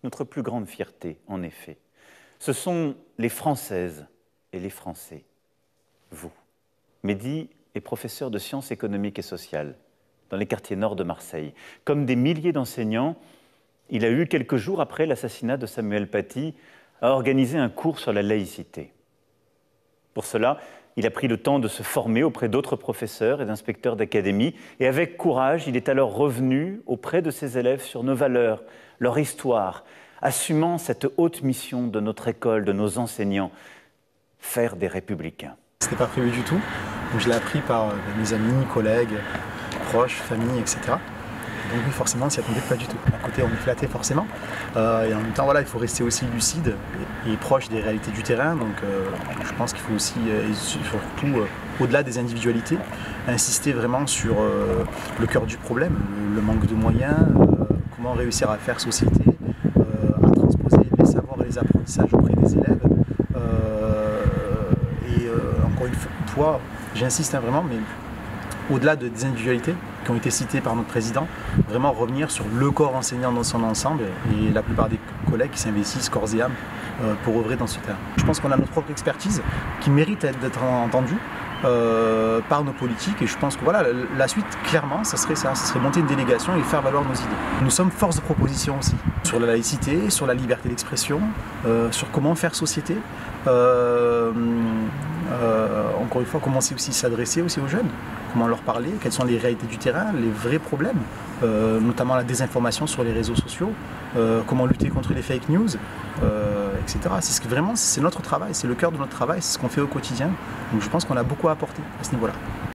notre plus grande fierté, en effet. Ce sont les Françaises et les Français, vous. Mehdi est professeur de sciences économiques et sociales dans les quartiers nord de Marseille. Comme des milliers d'enseignants, il a eu, quelques jours après l'assassinat de Samuel Paty, à organiser un cours sur la laïcité. Pour cela, il a pris le temps de se former auprès d'autres professeurs et d'inspecteurs d'académie. Et avec courage, il est alors revenu auprès de ses élèves sur nos valeurs, leur histoire, assumant cette haute mission de notre école, de nos enseignants, faire des républicains. Ce n'était pas prévu du tout. Donc je l'ai appris par mes amis, collègues, proches, famille, etc. Donc oui, forcément, on s'y attendait pas du tout. D'un côté, on est flatté forcément. Et en même temps, voilà, il faut rester aussi lucide et proche des réalités du terrain. Donc je pense qu'il faut aussi, et surtout au-delà des individualités, insister vraiment sur le cœur du problème, le manque de moyens, comment réussir à faire société, à transposer les savoirs et les apprentissages auprès des élèves. Encore une fois, j'insiste vraiment, mais au-delà des individualités qui ont été citées par notre président, vraiment revenir sur le corps enseignant dans son ensemble et la plupart des collègues qui s'investissent corps et âme pour œuvrer dans ce terrain. Je pense qu'on a notre propre expertise qui mérite d'être entendue par nos politiques et je pense que voilà, la suite, clairement, ça serait ça, monter une délégation et faire valoir nos idées. Nous sommes force de proposition aussi, sur la laïcité, sur la liberté d'expression, sur comment faire société. Encore une fois, comment aussi s'adresser aussi aux jeunes, comment leur parler, quelles sont les réalités du terrain, les vrais problèmes, notamment la désinformation sur les réseaux sociaux, comment lutter contre les fake news, etc. C'est ce que vraiment, c'est notre travail, c'est le cœur de notre travail, c'est ce qu'on fait au quotidien. Donc je pense qu'on a beaucoup à apporter à ce niveau-là.